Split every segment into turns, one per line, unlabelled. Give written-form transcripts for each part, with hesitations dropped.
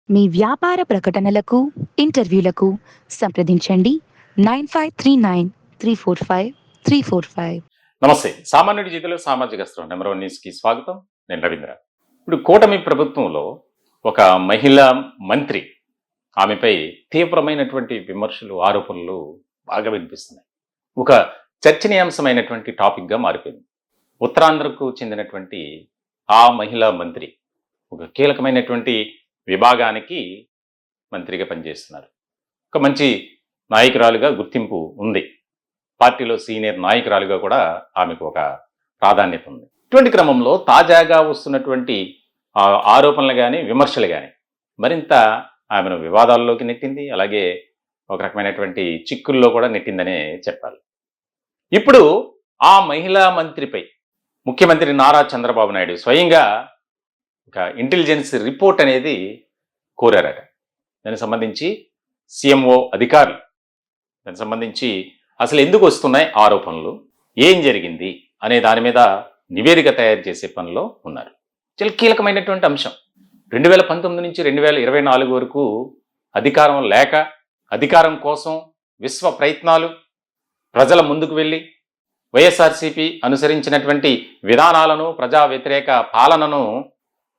మీ వ్యాపార ప్రకటనలకు ఇంటర్వ్యూలకు సంప్రదించండి 9539 345 345.
నమస్తే. సామాన్యుడి జీవితంలో సామాజిక స్పృహ నెంబర్ 1 న్యూస్‌కి స్వాగతం. నేను రవీంద్ర. ఇప్పుడు కూటమి ప్రభుత్వంలో ఒక మహిళా మంత్రి ఆమెపై తీవ్రమైనటువంటి విమర్శలు, ఆరోపణలు బాగా వినిపిస్తున్నాయి. ఒక చర్చనీయాంశమైనటువంటి టాపిక్‌గా మారిపోయింది. ఉత్తరాంధ్రకు చెందినటువంటి ఆ మహిళా మంత్రి ఒక కీలకమైనటువంటి విభాగానికి మంత్రిగా పనిచేస్తున్నారు. ఒక మంచి నాయకురాలుగా గుర్తింపు ఉంది. పార్టీలో సీనియర్ నాయకురాలుగా కూడా ఆమెకు ఒక ప్రాధాన్యత ఉంది. ఇటువంటి క్రమంలో తాజాగా వస్తున్నటువంటి ఆరోపణలు కానీ విమర్శలు కానీ మరింత ఆమెను వివాదాల్లోకి నెట్టింది. అలాగే ఒక రకమైనటువంటి చిక్కుల్లో కూడా నెట్టిందనే చెప్పాలి. ఇప్పుడు ఆ మహిళా మంత్రిపై ముఖ్యమంత్రి నారా చంద్రబాబు నాయుడు స్వయంగా ఒక ఇంటెలిజెన్స్ రిపోర్ట్ అనేది కోరారట. దానికి సంబంధించి సీఎంఓ అధికారులు దానికి సంబంధించి అసలు ఎందుకు వస్తున్నాయి ఆరోపణలు, ఏం జరిగింది అనే దాని మీద నివేదిక తయారు చేసే పనిలో ఉన్నారు. చాలా కీలకమైనటువంటి అంశం. 2019 నుంచి 2024 వరకు అధికారం లేక, అధికారం కోసం విశ్వ ప్రయత్నాలు, ప్రజల ముందుకు వెళ్ళి వైఎస్ఆర్సీపీ అనుసరించినటువంటి విధానాలను, ప్రజా వ్యతిరేక పాలనను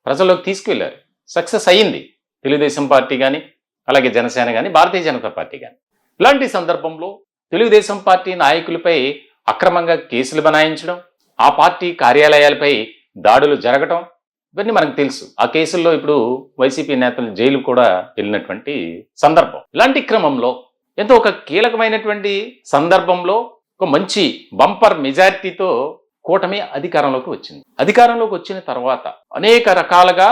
ప్రజల్లోకి తీసుకువెళ్ళారు. సక్సెస్ అయ్యింది. తెలుగుదేశం పార్టీ కానీ, అలాగే జనసేన కానీ, భారతీయ జనతా పార్టీ కానీ. ఇలాంటి సందర్భంలో తెలుగుదేశం పార్టీ నాయకులపై అక్రమంగా కేసులు బనాయించడం, ఆ పార్టీ కార్యాలయాలపై దాడులు జరగటం ఇవన్నీ మనకు తెలుసు. ఆ కేసుల్లో ఇప్పుడు వైసీపీ నేతలు జైలు కూడా వెళ్ళినటువంటి సందర్భం. ఇలాంటి క్రమంలో ఎంతో ఒక కీలకమైనటువంటి సందర్భంలో ఒక మంచి బంపర్ మెజారిటీతో కూటమి అధికారంలోకి వచ్చింది. అధికారంలోకి వచ్చిన తర్వాత అనేక రకాలుగా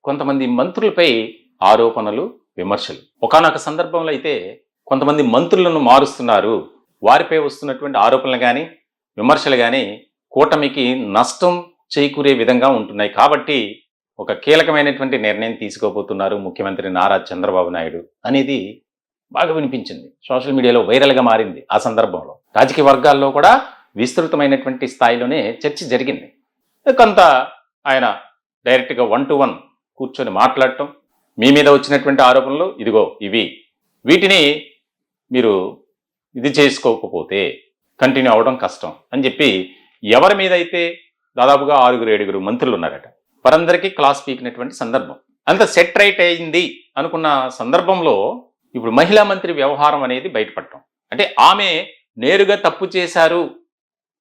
కొంతమంది మంత్రులపై ఆరోపణలు, విమర్శలు. ఒకానొక సందర్భంలో అయితే కొంతమంది మంత్రులను మారుస్తున్నారు, వారిపై వస్తున్నటువంటి ఆరోపణలు కానీ విమర్శలు కానీ కూటమికి నష్టం చేకూరే విధంగా ఉంటున్నాయి. కాబట్టి ఒక కీలకమైనటువంటి నిర్ణయం తీసుకోబోతున్నారు ముఖ్యమంత్రి నారా చంద్రబాబు నాయుడు అనేది బాగా వినిపించింది. సోషల్ మీడియాలో వైరల్గా మారింది. ఆ సందర్భంలో రాజకీయ వర్గాల్లో కూడా విస్తృతమైనటువంటి స్థాయిలోనే చర్చ జరిగింది. కొంత ఆయన డైరెక్ట్గా 1-to-1 కూర్చొని మాట్లాడటం, మీ మీద వచ్చినటువంటి ఆరోపణలు ఇదిగో ఇవి, వీటిని మీరు ఇది చేసుకోకపోతే కంటిన్యూ అవడం కష్టం అని చెప్పి ఎవరి మీద అయితే దాదాపుగా 6-7 మంత్రులు ఉన్నారట, వారందరికీ క్లాస్ పీకినటువంటి సందర్భం. అంత సెట్ రైట్ అయింది అనుకున్న సందర్భంలో ఇప్పుడు మహిళా మంత్రి వ్యవహారం అనేది బయటపడటం. అంటే ఆమె నేరుగా తప్పు చేశారు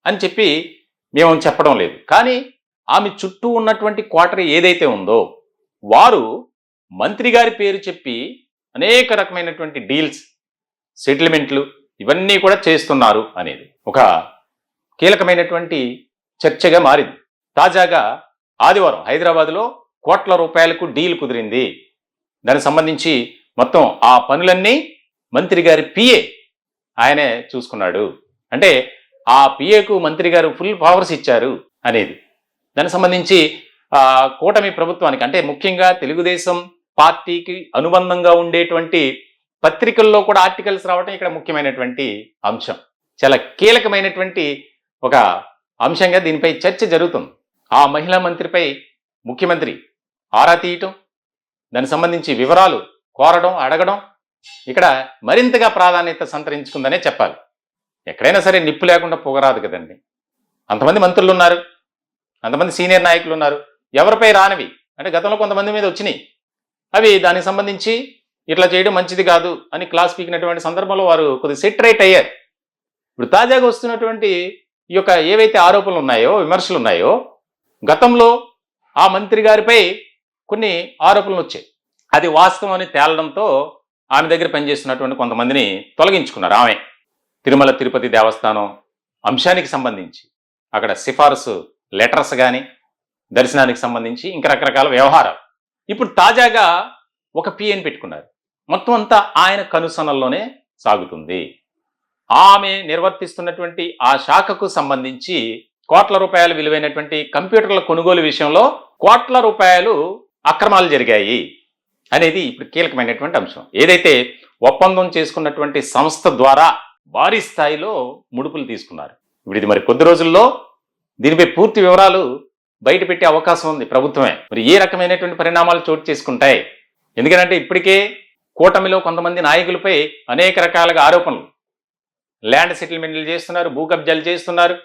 అని చెప్పి మేము చెప్పడం లేదు, కానీ ఆమె చుట్టూ ఉన్నటువంటి క్వార్టర్ ఏదైతే ఉందో వారు మంత్రి గారి పేరు చెప్పి అనేక రకమైనటువంటి డీల్స్, సెటిల్మెంట్లు ఇవన్నీ కూడా చేస్తున్నారు అనేది ఒక కీలకమైనటువంటి చర్చగా మారింది. తాజాగా ఆదివారం హైదరాబాద్లో కోట్ల రూపాయలకు డీల్ కుదిరింది. దానికి సంబంధించి మొత్తం ఆ పనులన్నీ మంత్రి గారి పిఏ ఆయనే చూసుకున్నాడు. అంటే ఆ పిఏకు మంత్రి గారు ఫుల్ పవర్స్ ఇచ్చారు అనేది. దానికి సంబంధించి కూటమి ప్రభుత్వానికి, అంటే ముఖ్యంగా తెలుగుదేశం పార్టీకి అనుబంధంగా ఉండేటువంటి పత్రికల్లో కూడా ఆర్టికల్స్ రావడం ఇక్కడ ముఖ్యమైనటువంటి అంశం. చాలా కీలకమైనటువంటి ఒక అంశంగా దీనిపై చర్చ జరుగుతుంది. ఆ మహిళా మంత్రిపై ముఖ్యమంత్రి ఆరా తీయటం, దానికి సంబంధించి వివరాలు కోరడం, అడగడం ఇక్కడ మరింతగా ప్రాధాన్యత సంతరించుకుందనే చెప్పాలి. ఎక్కడైనా సరే నిప్పు లేకుండా పొగరాదు కదండి. అంతమంది మంత్రులు ఉన్నారు, అంతమంది సీనియర్ నాయకులు ఉన్నారు, ఎవరిపై రానివి అంటే గతంలో కొంతమంది మీద వచ్చినాయి, అవి దానికి సంబంధించి ఇట్లా చేయడం మంచిది కాదు అని క్లాస్ పీకినటువంటి సందర్భంలో వారు కొద్దిగా సెట్ రైట్ అయ్యారు. ఇప్పుడు తాజాగా వస్తున్నటువంటి ఈ యొక్క ఏవైతే ఆరోపణలు ఉన్నాయో, విమర్శలు ఉన్నాయో, గతంలో ఆ మంత్రి గారిపై కొన్ని ఆరోపణలు వచ్చాయి. అది వాస్తవం అని తేలడంతో ఆమె దగ్గర పనిచేస్తున్నటువంటి కొంతమందిని తొలగించుకున్నారు. ఆమె తిరుమల తిరుపతి దేవస్థానం అంశానికి సంబంధించి అక్కడ సిఫారసు లెటర్స్ కానీ, దర్శనానికి సంబంధించి ఇంకా రకరకాల వ్యవహారాలు. ఇప్పుడు తాజాగా ఒక పిఏని పెట్టుకున్నారు. మొత్తం అంతా ఆయన కనుసనల్లోనే సాగుతుంది. ఆమె నిర్వర్తిస్తున్నటువంటి ఆ శాఖకు సంబంధించి కోట్ల రూపాయలు విలువైనటువంటి కంప్యూటర్ల కొనుగోలు విషయంలో కోట్ల రూపాయలు అక్రమాలు జరిగాయి అనేది ఇప్పుడు కీలకమైనటువంటి అంశం. ఏదైతే ఒప్పందం చేసుకున్నటువంటి సంస్థ ద్వారా భారీ స్థాయిలో ముడుపులు తీసుకున్నారు. ఇప్పుడు ఇది మరి కొద్ది రోజుల్లో దీనిపై పూర్తి వివరాలు బయట పెట్టే అవకాశం ఉంది ప్రభుత్వమే. మరి ఏ రకమైనటువంటి పరిణామాలు చోటు చేసుకుంటాయి ఎందుకంటే ఇప్పటికే కూటమిలో కొంతమంది నాయకులపై అనేక రకాలుగా ఆరోపణలు, ల్యాండ్ సెటిల్మెంట్లు చేస్తున్నారు, భూ కబ్జాలు చేస్తున్నారు.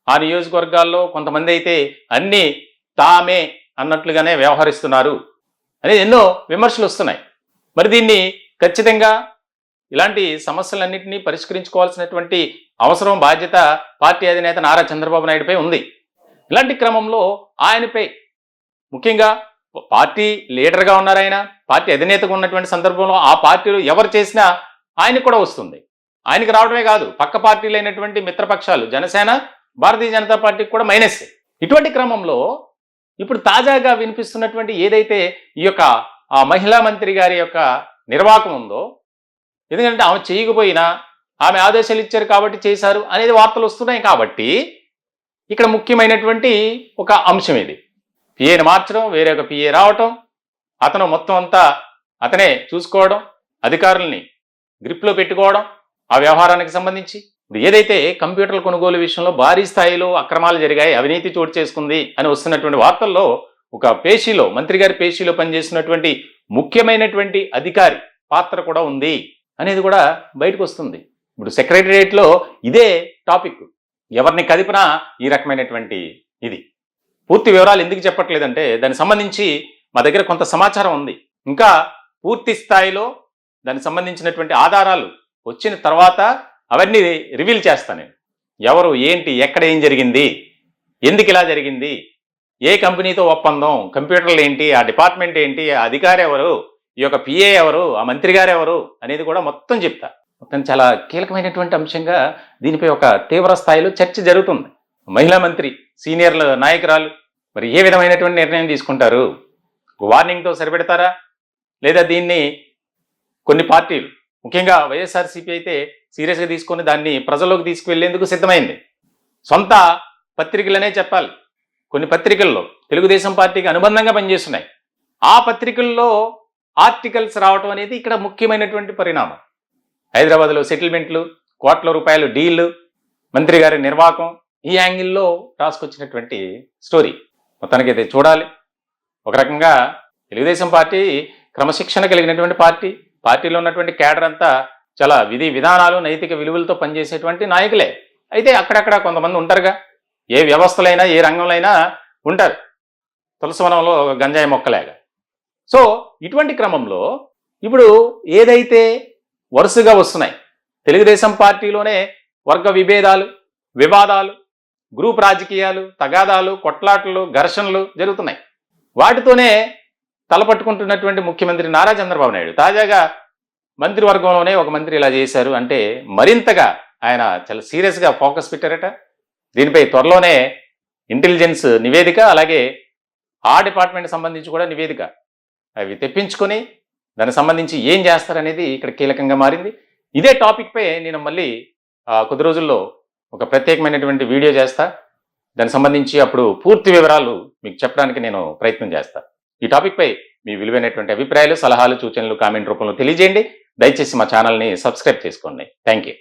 ఆ నియోజకవర్గాల్లో కొంతమంది అయితే అన్నీ తామే అన్నట్లుగానే వ్యవహరిస్తున్నారు అనేది ఎన్నో విమర్శలు వస్తున్నాయి. మరి దీన్ని ఖచ్చితంగా ఇలాంటి సమస్యలన్నింటినీ పరిష్కరించుకోవాల్సినటువంటి అవసరం, బాధ్యత పార్టీ అధినేత నారా చంద్రబాబు నాయుడుపై ఉంది. ఇలాంటి క్రమంలో ఆయనపై ముఖ్యంగా పార్టీ లీడర్గా ఉన్నారు, ఆయన పార్టీ అధినేతగా ఉన్నటువంటి సందర్భంలో ఆ పార్టీలో ఎవరు చేసినా ఆయనకు కూడా వస్తుంది. ఆయనకి రావడమే కాదు, పక్క పార్టీలైనటువంటి మిత్రపక్షాలు జనసేన, భారతీయ జనతా పార్టీకి కూడా మైనస్. ఇటువంటి క్రమంలో ఇప్పుడు తాజాగా వినిపిస్తున్నటువంటి ఏదైతే ఈ యొక్క ఆ మహిళా మంత్రి గారి యొక్క నిర్వాకం ఉందో, ఎందుకంటే ఆమె చేయకపోయినా ఆమె ఆదేశాలు ఇచ్చారు కాబట్టి చేశారు అనేది వార్తలు వస్తున్నాయి. కాబట్టి ఇక్కడ ముఖ్యమైనటువంటి ఒక అంశం ఇది. పిఏని మార్చడం, వేరే ఒక పిఏ రావటం, అతను మొత్తం అంతా అతనే చూసుకోవడం, అధికారుల్ని గ్రిప్లో పెట్టుకోవడం, ఆ వ్యవహారానికి సంబంధించి ఇప్పుడు ఏదైతే కంప్యూటర్ల కొనుగోలు విషయంలో భారీ స్థాయిలో అక్రమాలు జరిగాయి, అవినీతి చోటు చేసుకుంది అని వస్తున్నటువంటి వార్తల్లో ఒక పేషీలో, మంత్రి గారి పేషీలో పనిచేస్తున్నటువంటి ముఖ్యమైనటువంటి అధికారి పాత్ర కూడా ఉంది అనేది కూడా బయటకు వస్తుంది. ఇప్పుడు సెక్రటరియట్లో ఇదే టాపిక్, ఎవరిని కదిపినా ఈ రకమైనటువంటి ఇది. పూర్తి వివరాలు ఎందుకు చెప్పట్లేదంటే దానికి సంబంధించి మా దగ్గర కొంత సమాచారం ఉంది. ఇంకా పూర్తి స్థాయిలో దానికి సంబంధించినటువంటి ఆధారాలు వచ్చిన తర్వాత అవన్నీ రివీల్ చేస్తాను నేను. ఎవరు, ఏంటి, ఎక్కడ ఏం జరిగింది, ఎందుకు ఇలా జరిగింది, ఏ కంపెనీతో ఒప్పందం, కంప్యూటర్లు ఏంటి, ఆ డిపార్ట్మెంట్ ఏంటి, ఆ అధికారి ఎవరు, ఈ యొక్క పిఏ ఎవరు, ఆ మంత్రి గారు ఎవరు అనేది కూడా మొత్తం చెప్తా. మొత్తం చాలా కీలకమైనటువంటి అంశంగా దీనిపై ఒక తీవ్ర స్థాయిలో చర్చ జరుగుతుంది. మహిళా మంత్రి, సీనియర్ నాయకురాలు మరి ఏ విధమైనటువంటి నిర్ణయం తీసుకుంటారు? వార్నింగ్తో సరిపెడతారా, లేదా దీన్ని కొన్ని పార్టీలు, ముఖ్యంగా వైఎస్ఆర్సీపీ అయితే సీరియస్గా తీసుకొని దాన్ని ప్రజల్లోకి తీసుకువెళ్లేందుకు సిద్ధమైంది. సొంత పత్రికలనే చెప్పాలి. కొన్ని పత్రికల్లో తెలుగుదేశం పార్టీకి అనుబంధంగా పనిచేస్తున్నాయి. ఆ పత్రికల్లో ఆర్టికల్స్ రావటం అనేది ఇక్కడ ముఖ్యమైనటువంటి పరిణామం. హైదరాబాద్లో సెటిల్మెంట్లు, కోట్ల రూపాయలు డీళ్లు, మంత్రి గారి నిర్వాకం, ఈ యాంగిల్లో రాసుకొచ్చినటువంటి స్టోరీ. మొత్తానికైతే చూడాలి. ఒక రకంగా తెలుగుదేశం పార్టీ క్రమశిక్షణ కలిగినటువంటి పార్టీ, పార్టీలో ఉన్నటువంటి క్యాడర్ అంతా చాలా విధి విధానాలు, నైతిక విలువలతో పనిచేసేటువంటి నాయకులే. అయితే అక్కడక్కడ కొంతమంది ఉంటారుగా, ఏ వ్యవస్థలైనా ఏ రంగంలో ఉంటారు, తులసివనంలో గంజాయి మొక్కలేగా. సో ఇటువంటి క్రమంలో ఇప్పుడు ఏదైతే వరుసగా వస్తున్నాయి, తెలుగుదేశం పార్టీలోనే వర్గ విభేదాలు, వివాదాలు, గ్రూప్ రాజకీయాలు, తగాదాలు, కొట్లాటలు, ఘర్షణలు జరుగుతున్నాయి. వాటితోనే తలపట్టుకుంటున్నటువంటి ముఖ్యమంత్రి నారా చంద్రబాబు నాయుడు తాజాగా మంత్రివర్గంలోనే ఒక మంత్రి ఇలా చేశారు అంటే మరింతగా ఆయన చాలా సీరియస్గా ఫోకస్ పెట్టారట. దీనిపై త్వరలోనే ఇంటెలిజెన్స్ నివేదిక, అలాగే ఆ డిపార్ట్మెంట్ సంబంధించి కూడా నివేదిక అవి తెప్పించుకొని దానికి సంబంధించి ఏం చేస్తారనేది ఇక్కడ కీలకంగా మారింది. ఇదే టాపిక్పై నేను మళ్ళీ కొద్ది రోజుల్లో ఒక ప్రత్యేకమైనటువంటి వీడియో చేస్తా. దానికి సంబంధించి అప్పుడు పూర్తి వివరాలు మీకు చెప్పడానికి నేను ప్రయత్నం చేస్తా. ఈ టాపిక్పై మీ విలువైనటువంటి అభిప్రాయాలు, సలహాలు, సూచనలు కామెంట్ రూపంలో తెలియజేయండి. దయచేసి మా ఛానల్ని సబ్స్క్రైబ్ చేసుకోండి. Thank you.